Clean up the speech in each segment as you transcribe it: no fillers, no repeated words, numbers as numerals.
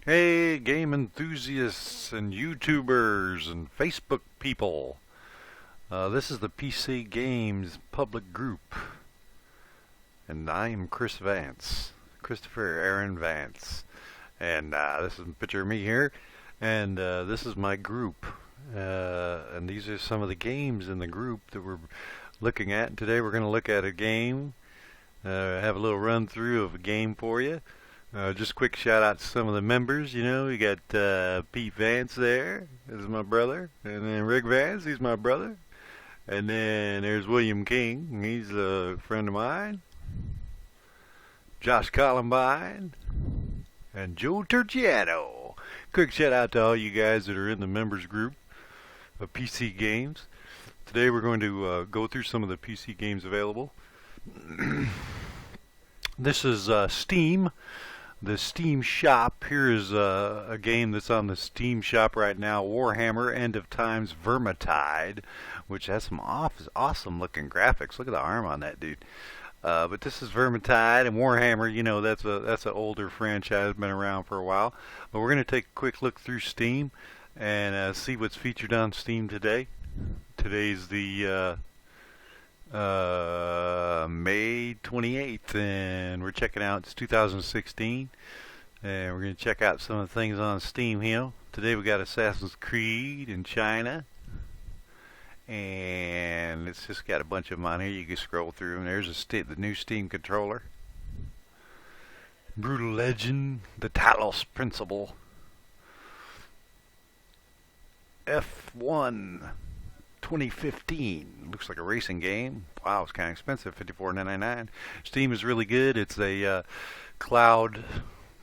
Hey, game enthusiasts and YouTubers and Facebook people. This is the PC Games public group. And I am Chris Vance. Christopher Aaron Vance. And this is a picture of me here. And this is my group. And these are some of the games in the group that we're looking at. And today we're going to look at a game. Have a little run through of a game for you. Just a quick shout out to some of the members. You know, we got Pete Vance there. This is my brother. And then Rick Vance, he's my brother. And then there's William King. He's a friend of mine. Josh Columbine. And Joe Turchiano. Quick shout out to all you guys that are in the members group of PC games. Today we're going to go through some of the PC games available. This is Steam. The Steam shop. Here is a game that's on the Steam shop right now, Warhammer End of Times Vermintide, which has some awesome looking graphics. Look at the arm on that dude. But this is Vermintide, and Warhammer, you know, that's an older franchise, been around for a while. But we're going to take a quick look through Steam and see what's featured on Steam today. Today's the May 28th, and we're checking out, it's 2016, and we're going to check out some of the things on Steam here. Today we got Assassin's Creed in China, and it's just got a bunch of them on here. You can scroll through them. There's the new Steam controller. Brutal Legend, the Talos Principle, F1 2015. Looks like a racing game. Wow, it's kind of expensive, $54.99. Steam is really good. It's a cloud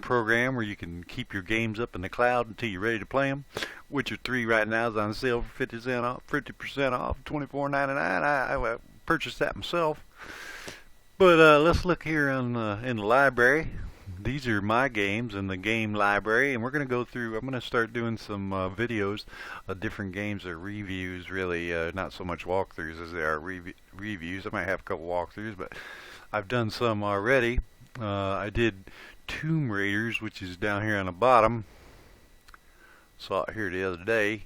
program where you can keep your games up in the cloud until you're ready to play them. Witcher 3 right now is on sale for 50% off, $24.99. I purchased that myself. But let's look here in the library. These are my games in the game library, and we're going to go through. I'm going to start doing some videos of different games or reviews, really, not so much walkthroughs as they are reviews. I might have a couple walkthroughs, but I've done some already. I did Tomb Raiders, which is down here on the bottom. Saw it here the other day.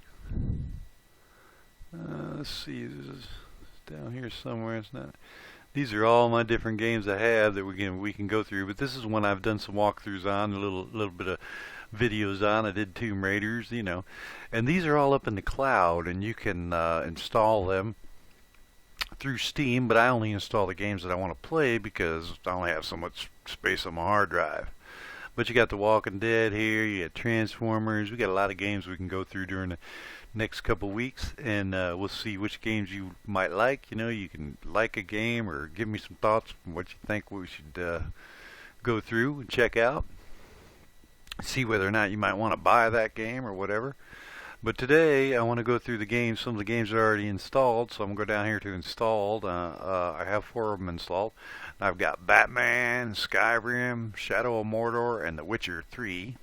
Let's see, it's down here somewhere. It's not. These are all my different games I have that we can go through, but this is one I've done some walkthroughs on, a little bit of videos on. I did Tomb Raiders, you know, and these are all up in the cloud, and you can install them through Steam. But I only install the games that I want to play because I only have so much space on my hard drive. But you got The Walking Dead here, you got Transformers. We got a lot of games we can go through during the next couple weeks, and we'll see which games you might like. You know, you can like a game or give me some thoughts on what you think we should go through and check out. See whether or not you might want to buy that game or whatever. But today I want to go through the games. Some of the games are already installed, so I'm going to go down here to installed. I have 4 of them installed. I've got Batman, Skyrim, Shadow of Mordor, and The Witcher 3.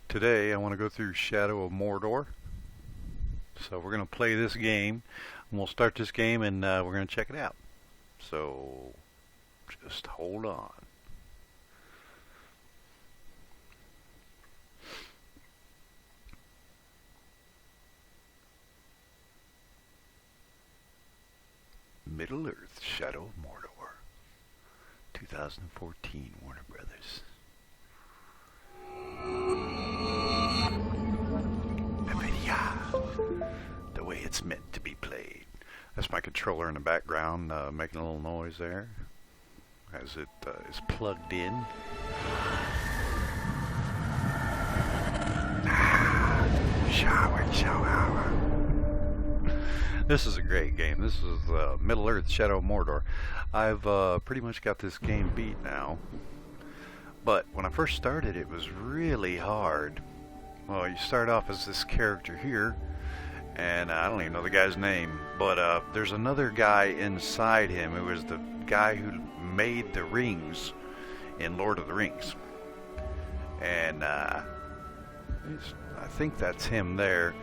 Today I want to go through Shadow of Mordor. So we're going to play this game, and we'll start this game, and we're going to check it out. So just hold on. Middle Earth, Shadow of Mordor, 2014, Warner Brothers. The way it's meant to be played. That's my controller in the background making a little noise there as it is plugged in. Shower. This is a great game. This is Middle Earth Shadow of Mordor. I've pretty much got this game beat now. But when I first started, it was really hard. Well, you start off as this character here, and I don't even know the guy's name, but there's another guy inside him who is the guy who made the rings in Lord of the Rings. And I think that's him there.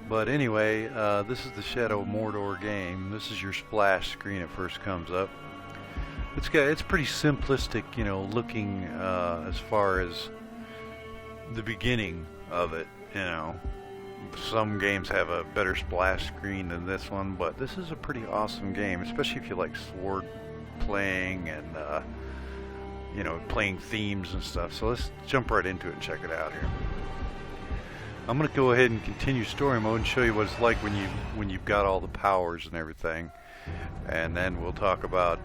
But anyway, this is the Shadow of Mordor game. This is your splash screen. It first comes up. It's pretty simplistic, you know, looking as far as the beginning of it. You know, some games have a better splash screen than this one, but this is a pretty awesome game, especially if you like sword playing and you know, playing themes and stuff. So let's jump right into it and check it out here. I'm going to go ahead and continue story mode and show you what it's like when you've got all the powers and everything, and then we'll talk about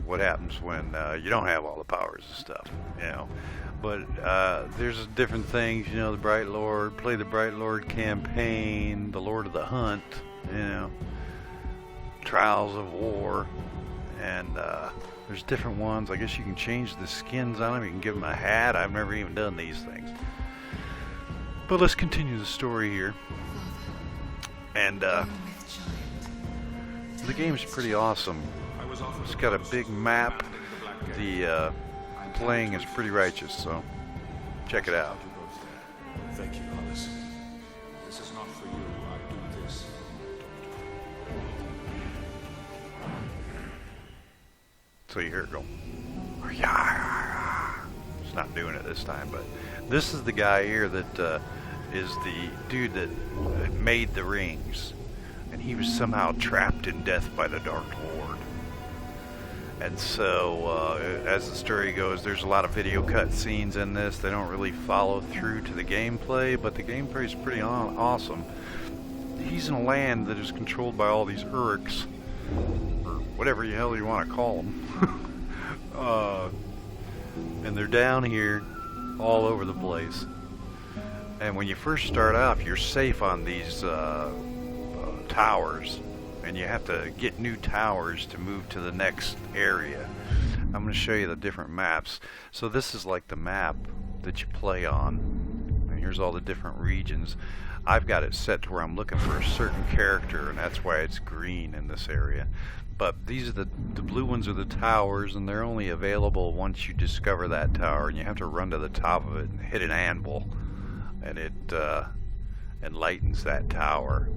what happens when you don't have all the powers and stuff. You know, but there's different things. You know, the Bright Lord, play the Bright Lord campaign, the Lord of the Hunt. You know, Trials of War, and there's different ones. I guess you can change the skins on them. You can give them a hat. I've never even done these things. But let's continue the story here. And the game's pretty awesome. It's got a big map. The playing is pretty righteous, so check it out. Thank you, Alice. This is not for you. I do this. So you hear it go. It's not doing it this time, but this is the guy here that is the dude that made the rings, and he was somehow trapped in death by the Dark Lord. And so as the story goes, there's a lot of video cut scenes in this. They don't really follow through to the gameplay, but the gameplay is pretty awesome. He's in a land that is controlled by all these Uruks, or whatever the hell you want to call them. And they're down here all over the place. And when you first start off, you're safe on these towers, and you have to get new towers to move to the next area. I'm going to show you the different maps. So this is like the map that you play on, and here's all the different regions. I've got it set to where I'm looking for a certain character, and that's why it's green in this area. But these are the blue ones are the towers, and they're only available once you discover that tower, and you have to run to the top of it and hit an anvil, and it enlightens that tower.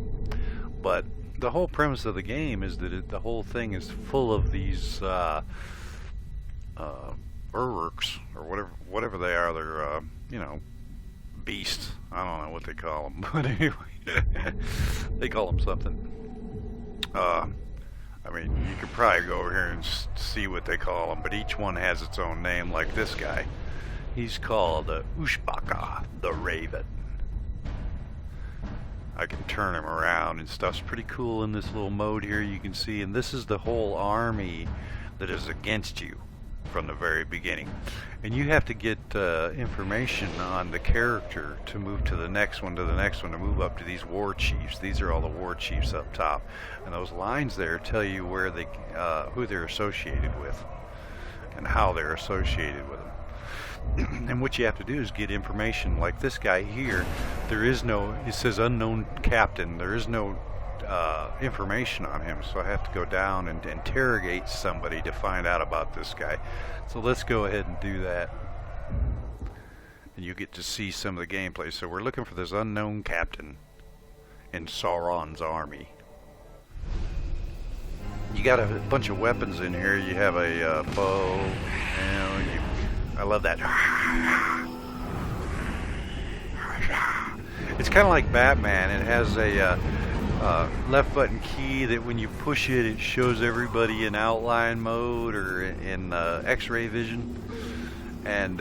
But the whole premise of the game is that the whole thing is full of these Uruks, or whatever they are. They're you know, beasts. I don't know what they call them, but anyway, they call them something. I mean, you could probably go over here and see what they call them, but each one has its own name. Like this guy, he's called Ushbaka, the Raven. I can turn him around and stuff's pretty cool in this little mode here, you can see. And this is the whole army that is against you from the very beginning. And you have to get information on the character to move to the next one, to move up to these war chiefs. These are all the war chiefs up top. And those lines there tell you where they, who they're associated with and how they're associated with them. And what you have to do is get information. Like this guy here, there is no, it says unknown captain, there is no information on him, so I have to go down and interrogate somebody to find out about this guy. So let's go ahead and do that, and you get to see some of the gameplay. So we're looking for this unknown captain in Sauron's army. You got a bunch of weapons in here. You have a bow, you know, I love that. It's kind of like Batman. It has a left button key that when you push it, it shows everybody in outline mode or in X-ray vision. And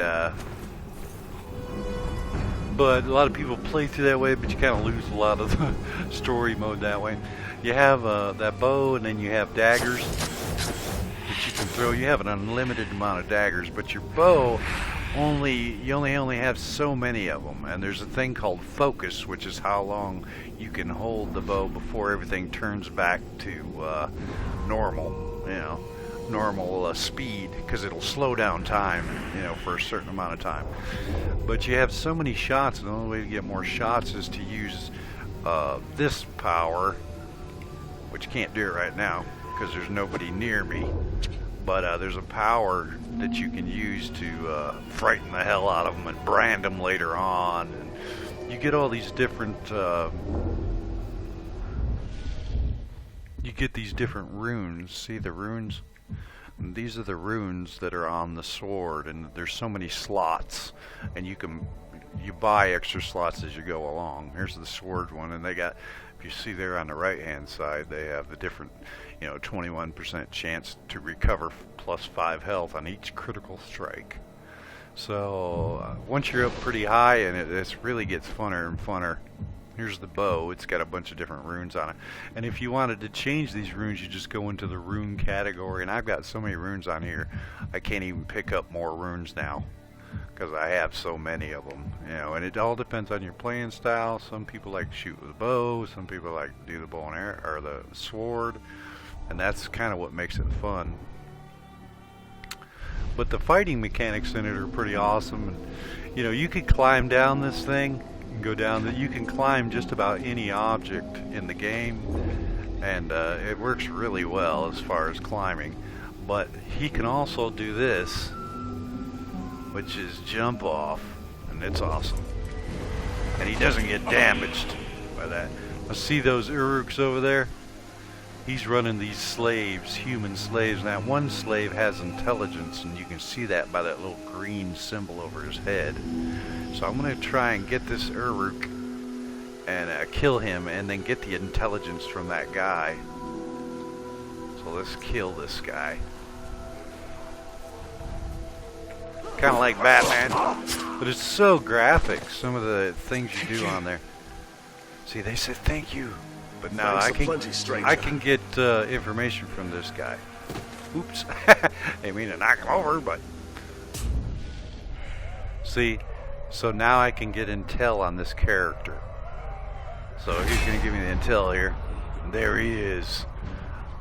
but a lot of people play through that way, but you kind of lose a lot of the story mode that way. You have that bow, and then you have daggers that you can throw. You have an unlimited amount of daggers, but your bow you only have so many of them. And there's a thing called focus, which is how long you can hold the bow before everything turns back to normal, you know, normal speed, because it'll slow down time, you know, for a certain amount of time. But you have so many shots, and the only way to get more shots is to use this power, which you can't do it right now because there's nobody near me. But there's a power that you can use to frighten the hell out of them and brand them later on. And you get all these different, you get these different runes. See the runes? And these are the runes that are on the sword, and there's so many slots, and you can you buy extra slots as you go along. Here's the sword one, and they got, if you see there on the right hand side, they have the different, you know, 21% chance to recover plus 5 health on each critical strike. So once you're up pretty high, and it really gets funner and funner. Here's the bow. It's got a bunch of different runes on it. And if you wanted to change these runes, you just go into the rune category. And I've got so many runes on here, I can't even pick up more runes now because I have so many of them. You know, and it all depends on your playing style. Some people like to shoot with a bow. Some people like to do the bow and arrow or the sword. And that's kind of what makes it fun. But the fighting mechanics in it are pretty awesome. And, you know, you could climb down this thing. Go down that you can climb just about any object in the game, and it works really well as far as climbing. But he can also do this, which is jump off, and it's awesome, and he doesn't get damaged by that. Now see those Uruks over there? He's running these slaves, human slaves. Now one slave has intelligence, and you can see that by that little green symbol over his head. So I'm going to try and get this Uruk and kill him, and then get the intelligence from that guy. So let's kill this guy. Kind of like Batman, but it's so graphic, some of the things you do on there. See, they said thank you. But now I can get information from this guy. Oops. I mean to knock him over, but... See, so now I can get intel on this character. So he's going to give me the intel here. There he is.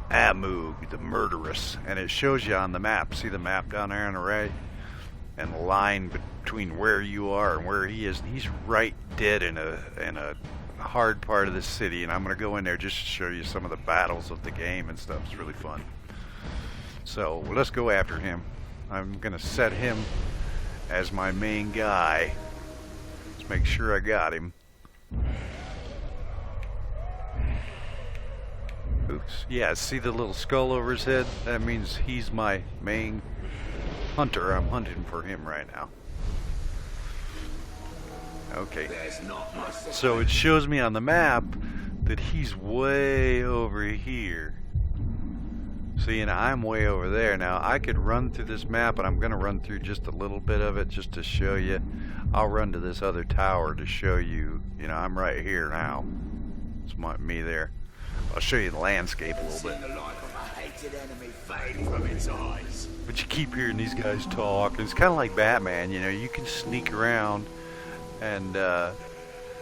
Amug, the murderess. And it shows you on the map. See the map down there on the right? And the line between where you are and where he is. And he's right dead in a hard part of the city, and I'm going to go in there just to show you some of the battles of the game and stuff. It's really fun. So let's go after him. I'm going to set him as my main guy. Let's make sure I got him. Oops. Yeah, see the little skull over his head? That means he's my main hunter. I'm hunting for him right now. Okay, so it shows me on the map that he's way over here. See, and I'm way over there. Now, I could run through this map, and I'm going to run through just a little bit of it just to show you. I'll run to this other tower to show you, you know, I'm right here now. It's me there. I'll show you the landscape a little bit. But you keep hearing these guys talk. It's kind of like Batman, you know, you can sneak around. And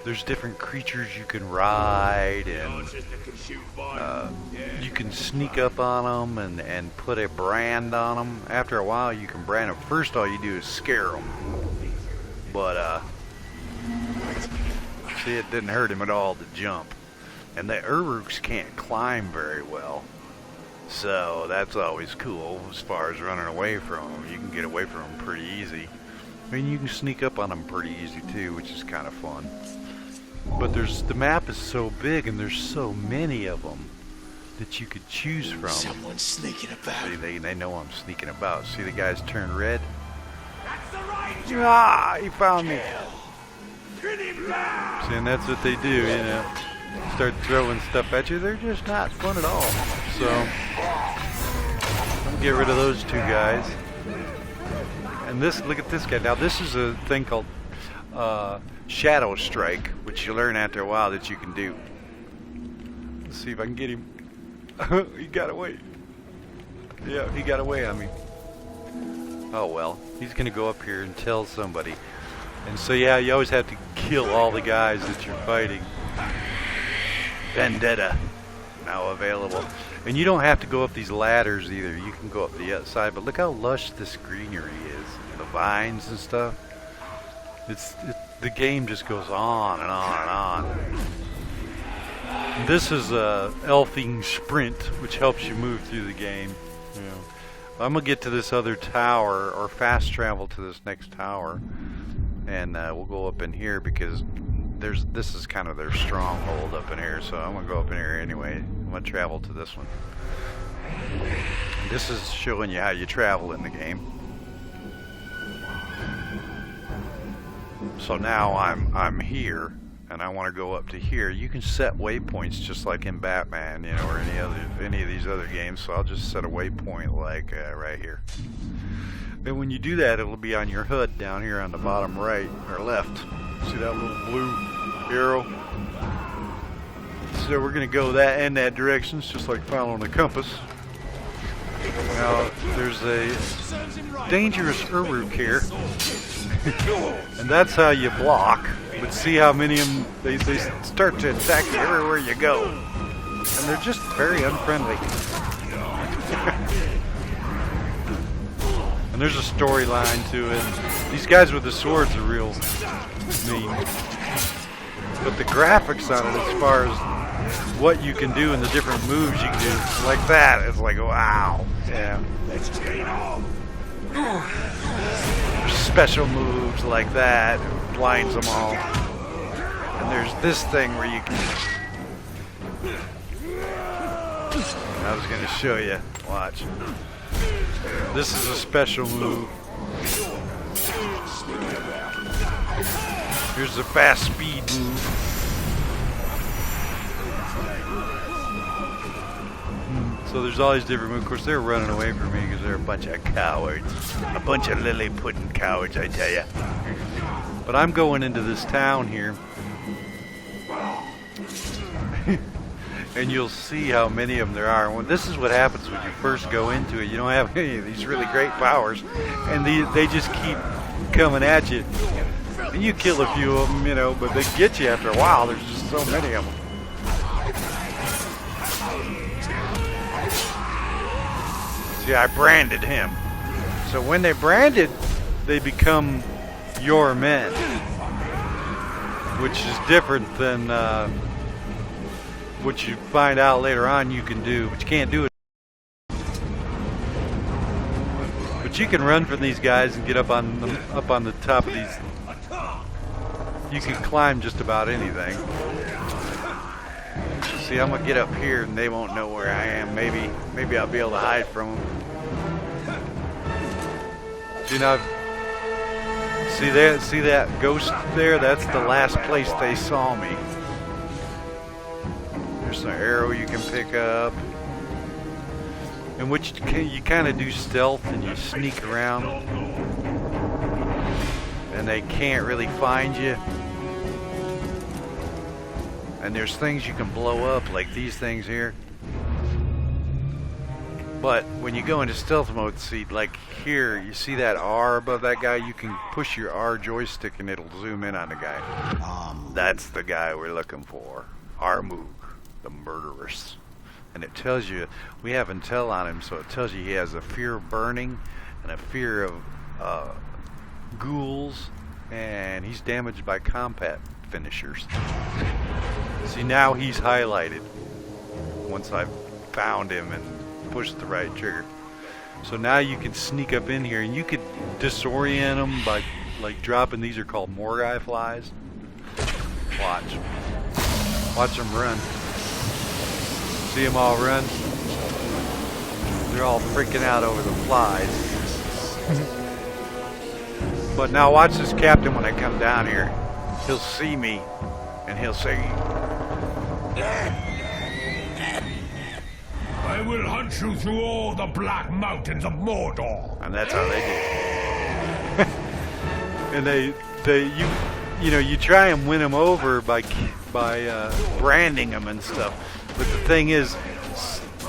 there's different creatures you can ride, and you can sneak up on them and put a brand on them. After a while, you can brand them. First, all you do is scare them. But see, it didn't hurt him at all to jump. And the Uruks can't climb very well, so that's always cool as far as running away from them. You can get away from them pretty easy. I mean, you can sneak up on them pretty easy too, which is kind of fun. But the map is so big, and there's so many of them that you could choose from. Someone's sneaking about. See, they know I'm sneaking about. See the guys turn red? That's the right. Ah, he found me. Pin him down. See, and that's what they do, you know. Start throwing stuff at you. They're just not fun at all. So, I'm gonna get rid of those two guys. And this, look at this guy. Now this is a thing called Shadow Strike, which you learn after a while that you can do. Let's see if I can get him. He got away. Yeah, he got away on me. Oh well, he's gonna go up here and tell somebody. And so yeah, you always have to kill all the guys that you're fighting. Vendetta now available. And you don't have to go up these ladders either. You can go up the outside, but look how lush this greenery is. The vines and stuff. The game just goes on and on and on. This is a elfing sprint, which helps you move through the game. You know. I'm gonna get to this other tower, or fast travel to this next tower, and we'll go up in here because this is kind of their stronghold up in here. So I'm gonna go up in here anyway. I'm gonna travel to this one. This is showing you how you travel in the game. So now I'm here, and I want to go up to here. You can set waypoints just like in Batman, you know, or any of these other games. So I'll just set a waypoint like right here. And when you do that, it'll be on your HUD down here on the bottom right or left. See that little blue arrow? So we're going to go that in that direction. It's just like following a compass. Now there's a dangerous Uruk here. And that's how you block. But see how many of them, they start to attack you everywhere you go. And they're just very unfriendly. And there's a storyline to it. These guys with the swords are real mean. But the graphics on it, as far as what you can do and the different moves you can do, like that, it's like, wow. Yeah. There's special moves like that, it blinds them all. And there's this thing where you can... I was going to show you. Watch. This is a special move. Here's a fast speed move. So there's all these different moves. Of course, they're running away from me because they're a bunch of cowards. A bunch of lily-pudding cowards, I tell you. But I'm going into this town here. And you'll see how many of them there are. Well, this is what happens when you first go into it. You don't have any of these really great powers. And they just keep coming at you. And you kill a few of them, you know, but they get you after a while. There's just so many of them. See, I branded him. So when they branded, they become your men, which is different than what you find out later on you can do, but you can't do it. But you can run from these guys and get up on the top of these. You can climb just about anything. See, I'm gonna get up here and they won't know where I am. Maybe I'll be able to hide from them. See now, see that ghost there? That's the last place they saw me. There's an arrow you can pick up, in which you kind of do stealth and you sneak around, and they can't really find you. And there's things you can blow up, like these things here. But when you go into stealth mode, see, like here, you see that R above that guy? You can push your R joystick and it'll zoom in on the guy. That's the guy we're looking for. Armug, the murderess. And it tells you, we have intel on him, so it tells you he has a fear of burning and a fear of ghouls, and he's damaged by combat finishers. See, now he's highlighted once I've found him and pushed the right trigger. So now you can sneak up in here and you could disorient them by like dropping, these are called Morgai flies. Watch them run. See them all run? They're all freaking out over the flies. But now watch this captain when I come down here. He'll see me and he'll say, I will hunt you through all the black mountains of Mordor. And that's how they do. And you try and win them over by branding them and stuff. But the thing is,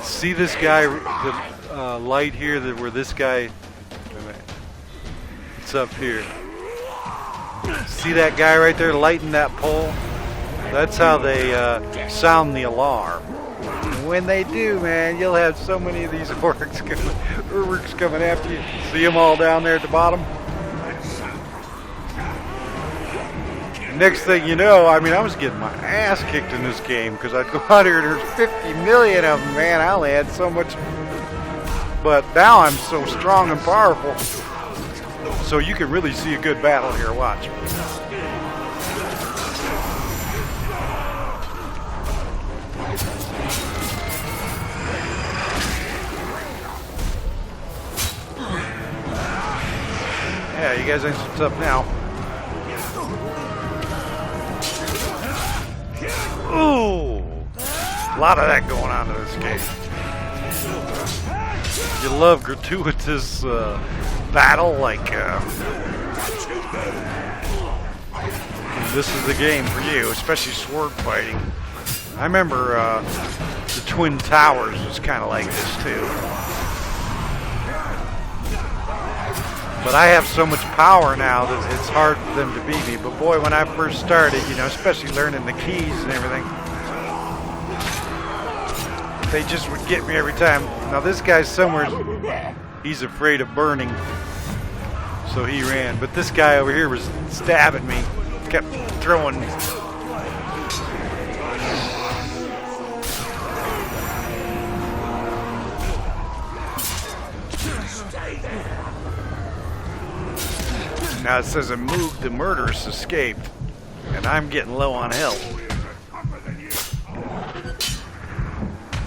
see this guy, the light here, where this guy, it's up here. See that guy right there lighting that pole? That's how they sound the alarm. When they do, man, you'll have so many of these Uruks coming after you. See them all down there at the bottom? Next thing you know, I mean, I was getting my ass kicked in this game because I'd go out here and there's 50 million of them, man. I only had so much. But now I'm so strong and powerful. So you can really see a good battle here. Watch. Yeah, you guys ain't so tough now. Ooh! A lot of that going on in this game. You love gratuitous battle, like this is the game for you, especially sword fighting. I remember the Twin Towers was kind of like this too. But I have so much power now that it's hard for them to beat me. But boy, when I first started, you know, especially learning the keys and everything, they just would get me every time. Now this guy's somewhere, he's afraid of burning, so he ran. But this guy over here was stabbing me, kept throwing. Now it says the murderess escaped, and I'm getting low on health.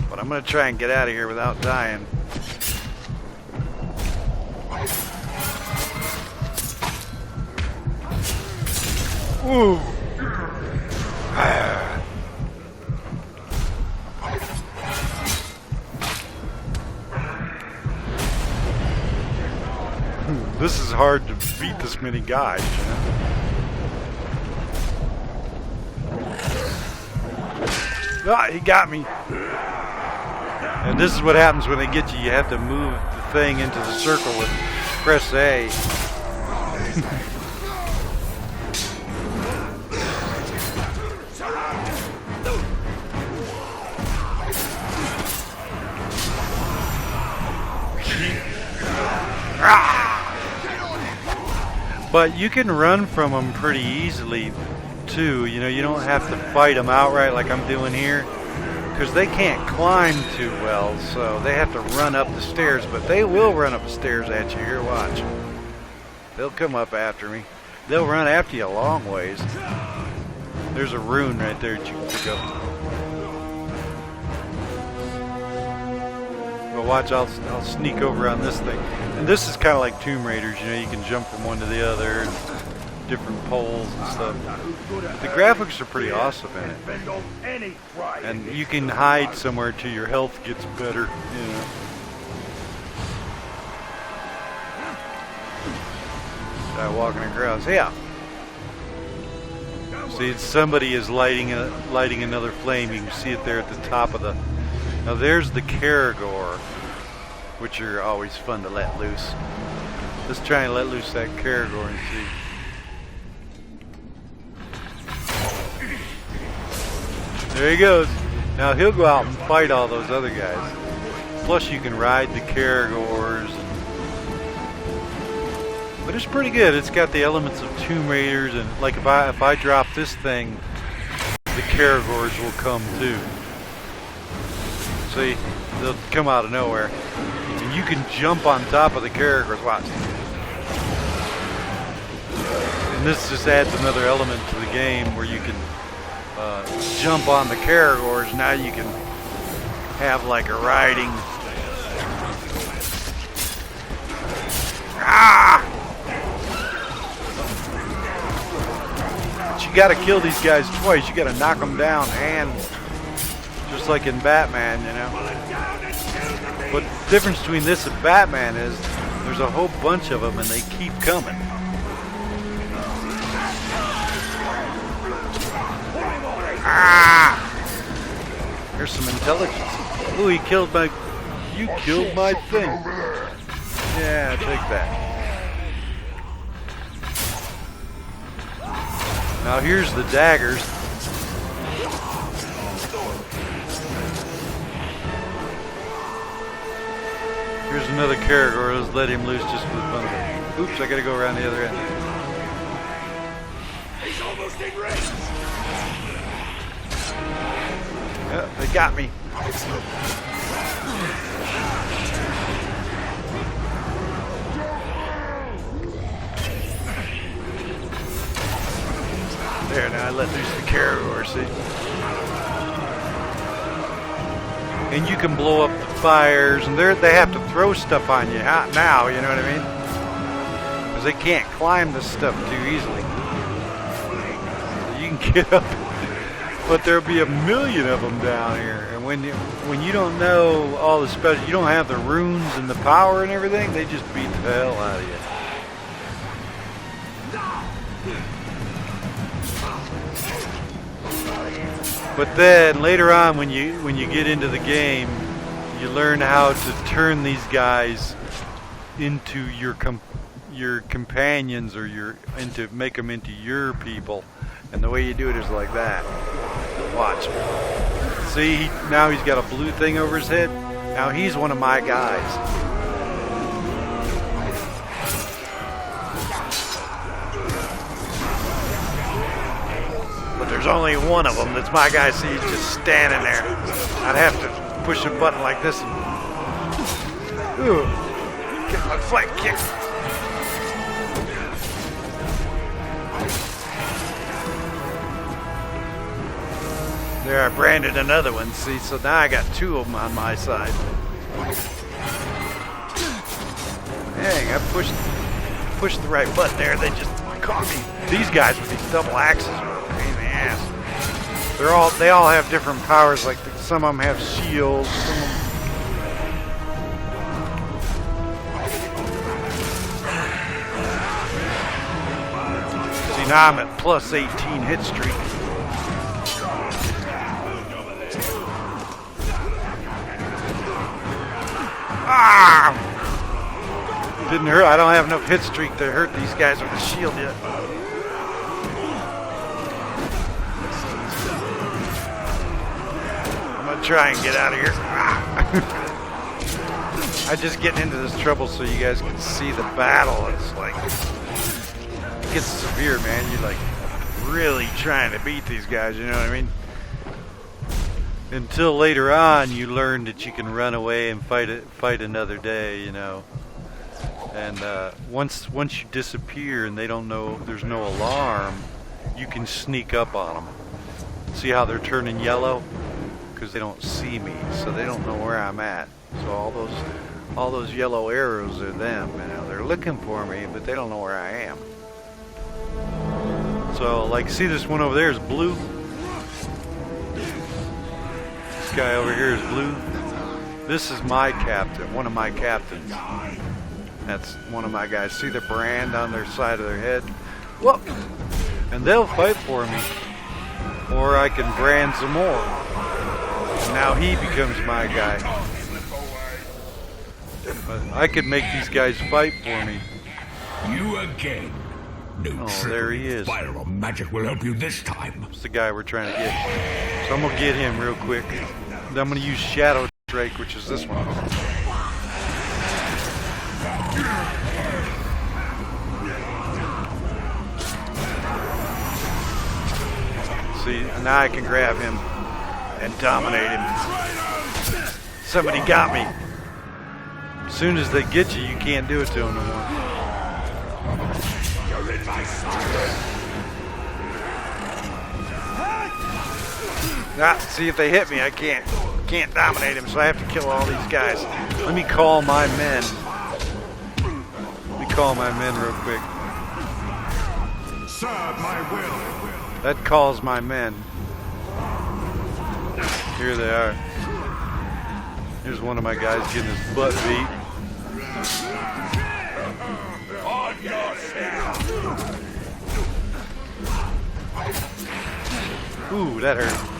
But I'm going to try and get out of here without dying. Ooh. This is hard to beat this many guys, you know? Ah, he got me. And this is what happens when they get you. You have to move the thing into the circle and press A. But you can run from them pretty easily too. You know, you don't have to fight them outright like I'm doing here, because they can't climb too well, so they have to run up the stairs. But they will run up the stairs at you. Here, watch. They'll come up after me. They'll run after you a long ways. There's a rune right there that you can pick up. But watch, I'll sneak over on this thing. And this is kind of like Tomb Raiders, you know, you can jump from one to the other, and different poles and stuff. But the graphics are pretty awesome in it. And you can hide somewhere till your health gets better, you know. Guy walking across, yeah. See, somebody is lighting another flame. You can see it there at the top of the... Now there's the Caragor, which are always fun to let loose. Let's try and let loose that Caragor and see. There he goes. Now he'll go out and fight all those other guys. Plus you can ride the Caragors. But it's pretty good. It's got the elements of Tomb Raiders, and like if I drop this thing, the Caragors will come too. See, they'll come out of nowhere. And you can jump on top of the Caragors. Watch. And this just adds another element to the game where you can jump on the Caragors. Now you can have like a riding. Ah! But you gotta kill these guys twice. You gotta knock them down, and just like in Batman, you know. But the difference between this and Batman is there's a whole bunch of them and they keep coming. Ah! There's some intelligence. Ooh, you killed my thing. Yeah, take that. Now here's the daggers. Here's another Caragor. Let's let him loose just for the fun of it. Oops, I gotta go around the other end. He's almost in range. Yep, they got me. There, now I let loose the Caragor, see? And you can blow up the fires, and they have to throw stuff on you now, you know what I mean? Because they can't climb this stuff too easily. can get up, but there'll be a million of them down here. And when you don't know all the special, you don't have the runes and the power and everything, they just beat the hell out of you. But then later on, when you get into the game, you learn how to turn these guys into your companions, or make them into your people. And the way you do it is like that. Watch. See, now he's got a blue thing over his head. Now he's one of my guys. But there's only one of them that's my guy. See, he's just standing there. I'd have to push a button like this and get my flank kick. There, I branded another one. See, so now I got two of them on my side. Dang, I pushed the right button there. They just caught me. These guys with these double axes are a pain in the ass. They all have different powers. Like some of them have shields. Some of them. See, now I'm at plus 18 hit streak. Ah! Didn't hurt. I don't have enough hit streak to hurt these guys with a shield yet. I'm gonna try and get out of here. Ah. I'm just getting into this trouble so you guys can see the battle. It's like, it gets severe, man. You're like really trying to beat these guys, you know what I mean? Until later on, you learn that you can run away and fight another day, you know. And once you disappear and they don't know, there's no alarm, you can sneak up on them. See how they're turning yellow? Because they don't see me, so they don't know where I'm at. So all those yellow arrows are them. You know, they're looking for me, but they don't know where I am. So, like, see this one over there is blue. Guy over here is blue. This is my captain, one of my captains. That's one of my guys. See the brand on their side of their head? Whoop! And they'll fight for me. Or I can brand some more. And now he becomes my guy. But I could make these guys fight for me. You again. No there he is. Fire or magic will help you this time. That's the guy we're trying to get. So I'm gonna get him real quick. Then I'm gonna use Shadow Drake, which is this one. See, now I can grab him and dominate him. Somebody got me. As soon as they get you, you can't do it to them no more. Nah, see, if they hit me, I can't dominate him, so I have to kill all these guys. Let me call my men. Let me call my men real quick. Serve my will. That calls my men. Here they are. Here's one of my guys getting his butt beat. Ooh, that hurt.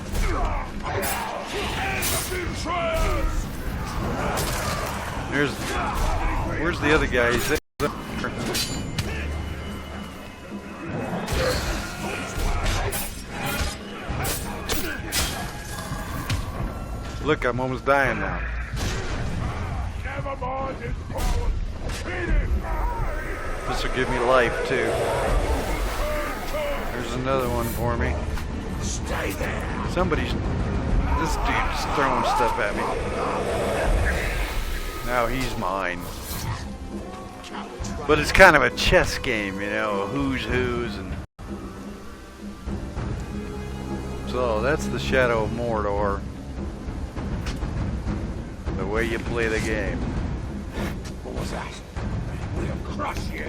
Where's the other guy? He's look, I'm almost dying now. This will give me life too. There's another one for me. Stay there. This dude's throwing stuff at me. Now he's mine. But it's kind of a chess game, you know, who's, and so that's the Shadow of Mordor. The way you play the game. What was that? We'll crush you.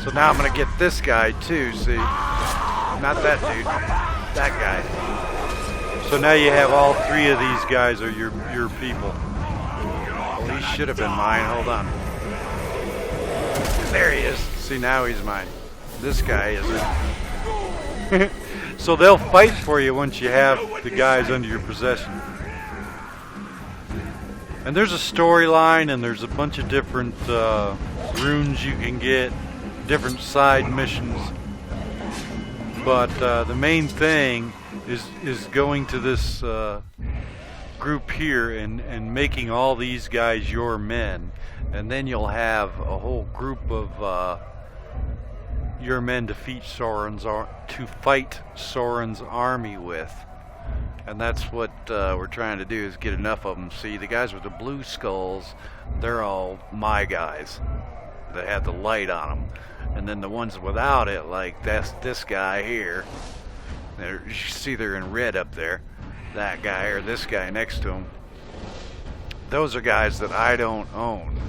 So now I'm gonna get this guy too, see? Not that dude, that guy. So now you have all 3 of these guys are your people. Well, he should have been mine, hold on. There he is. See, now he's mine. This guy isn't. So they'll fight for you once you have the guys under your possession. And there's a storyline, and there's a bunch of different runes you can get, different side missions. But the main thing is going to this group here and making all these guys your men. And then you'll have a whole group of your men to fight Sauron's army with. And that's what we're trying to do, is get enough of them. See, the guys with the blue skulls, they're all my guys that have the light on them. And then the ones without it, like this guy here, you see they're in red up there, that guy or this guy next to him, those are guys that I don't own.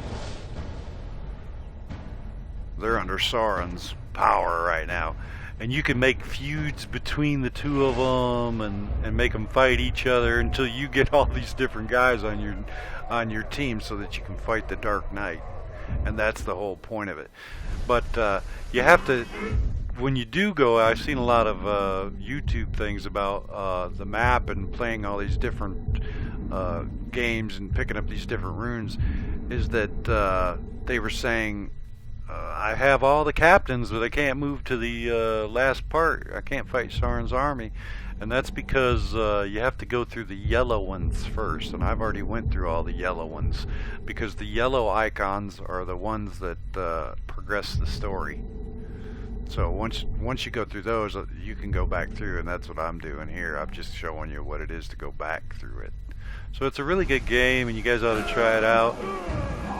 They're under Sauron's power right now. And you can make feuds between the 2 of them and make them fight each other until you get all these different guys on your team so that you can fight the Dark Knight. And that's the whole point of it. But you have to, when you do go, I've seen a lot of YouTube things about the map and playing all these different games and picking up these different runes, is that they were saying, I have all the captains, but I can't move to the last part. I can't fight Sauron's army. And that's because you have to go through the yellow ones first. And I've already went through all the yellow ones, because the yellow icons are the ones that progress the story. So once you go through those, you can go back through, and that's what I'm doing here. I'm just showing you what it is to go back through it. So it's a really good game, and you guys ought to try it out.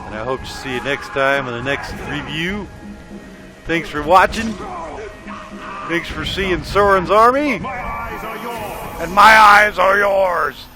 And I hope to see you next time in the next review. Thanks for watching. Thanks for seeing Sauron's army. My eyes are yours. And my eyes are yours.